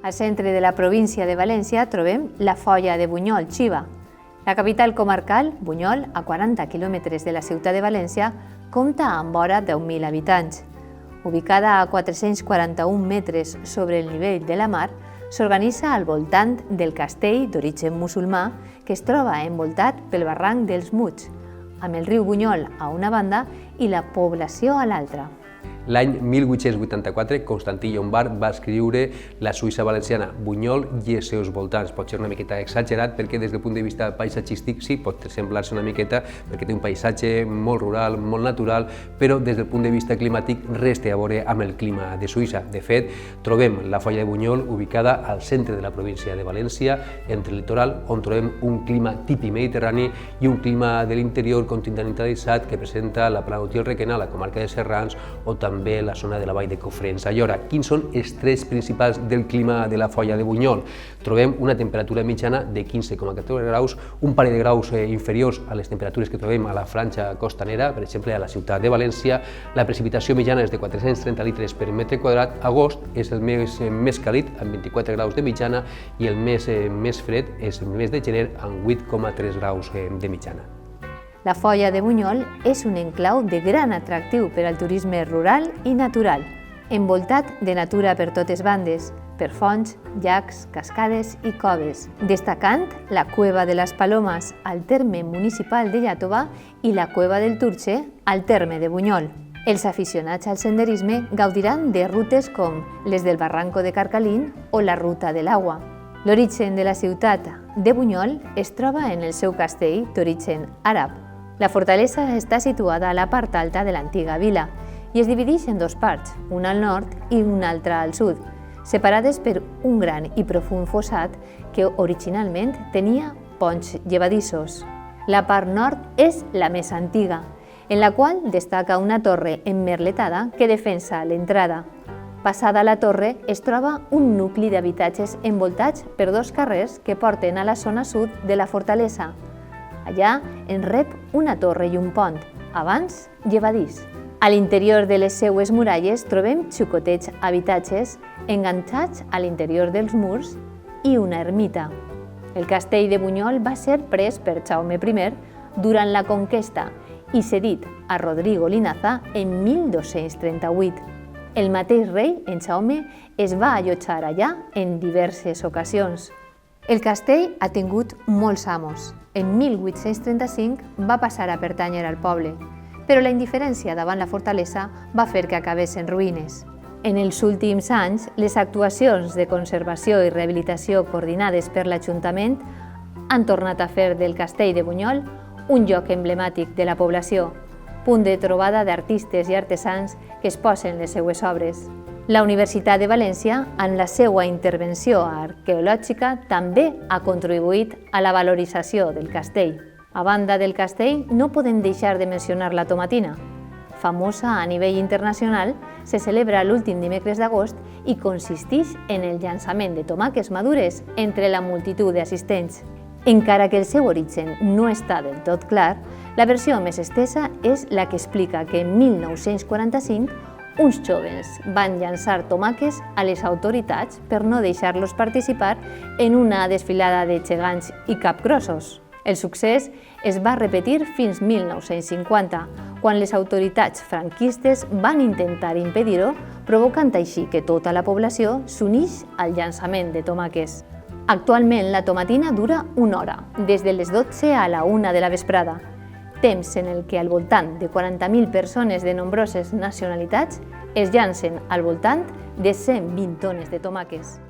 Al centre de la província de València trobem la Foia de Bunyol, Xiva. La capital comarcal, Bunyol, a 40 quilòmetres de la ciutat de València, compta amb vora 10.000 habitants. Ubicada a 441 metres sobre el nivell de la mar, s'organitza al voltant del castell d'origen musulmà que es troba envoltat pel barranc dels Muts, amb el riu Bunyol a una banda i la població a l'altra. L'any 1884, Constantí Llombard va escriure La Suïssa valenciana, Bunyol i els seus voltants. Pot ser una miqueta exagerat perquè des del punt de vista paisatgístic sí, pot semblar-se una miqueta perquè té un paisatge molt rural, molt natural, però des del punt de vista climàtic res té a veure amb el clima de Suïssa. De fet, trobem la Foia de Bunyol ubicada al centre de la província de València, entre el litoral, on trobem un clima típic mediterrani i un clima de l'interior continentalitzat que presenta la Plana d'Utiel Requena, la comarca de Serrans o també la zona de la vall de Cofrents. Allora, quins són els trets principals del clima de la Foia de Bunyol? Trobem una temperatura mitjana de 15,14 graus, un parell de graus inferiors a les temperatures que trobem a la franja costanera, per exemple a la ciutat de València. La precipitació mitjana és de 430 litres per metre quadrat. Agost és el mes més càlid, amb 24 graus de mitjana, i el mes més fred és el mes de gener, amb 8,3 graus de mitjana. La Foia de Bunyol és un enclau de gran atractiu per al turisme rural i natural, envoltat de natura per totes bandes, per fonts, llacs, cascades i coves, destacant la Cueva de les Palomes al terme municipal de Iàtova i la Cueva del Turche al terme de Bunyol. Els aficionats al senderisme gaudiran de rutes com les del Barranco de Carcalín o la Ruta de l'Agua. L'origen de la ciutat de Bunyol es troba en el seu castell d'origen àrab. La fortalesa està situada a la part alta de l'antiga vila i es divideix en dues parts, una al nord i una altra al sud, separades per un gran i profund fossat que originalment tenia ponts llevadissos. La part nord és la més antiga, en la qual destaca una torre emmerletada que defensa l'entrada. Passada la torre es troba un nucli d'habitatges envoltats per dos carrers que porten a la zona sud de la fortalesa. Allà en rep una torre i un pont, abans llevadís. A l'interior de les seues muralles trobem xicotets habitatges enganxats a l'interior dels murs i una ermita. El castell de Bunyol va ser pres per Jaume I durant la conquesta i cedit a Rodrigo Linaza en 1238. El mateix rei, en Jaume, es va allotjar allà en diverses ocasions. El castell ha tingut molts amos. En 1835 va passar a pertànyer al poble, però la indiferència davant la fortalesa va fer que acabés en ruïnes. En els últims anys, les actuacions de conservació i rehabilitació coordinades per l'Ajuntament han tornat a fer del castell de Bunyol un lloc emblemàtic de la població, punt de trobada d'artistes i artesans que exposen les seues obres. La Universitat de València, en la seva intervenció arqueològica, també ha contribuït a la valorització del castell. A banda del castell, no podem deixar de mencionar la tomatina. Famosa a nivell internacional, se celebra l'últim dimecres d'agost i consisteix en el llançament de tomàquets madures entre la multitud d'assistents. Encara que el seu origen no està del tot clar, la versió més estesa és la que explica que en 1945 uns jóvens van llançar tomàquets a les autoritats per no deixar-los participar en una desfilada de gegants i capgrossos. El succés es va repetir fins 1950, quan les autoritats franquistes van intentar impedir-ho, provocant així que tota la població s'unís al llançament de tomàquets. Actualment la tomatina dura una hora, des de les 12 a la 1 de la vesprada, temps en el que al voltant de 40.000 persones de nombroses nacionalitats es llancen al voltant de 120 tones de tomàquets.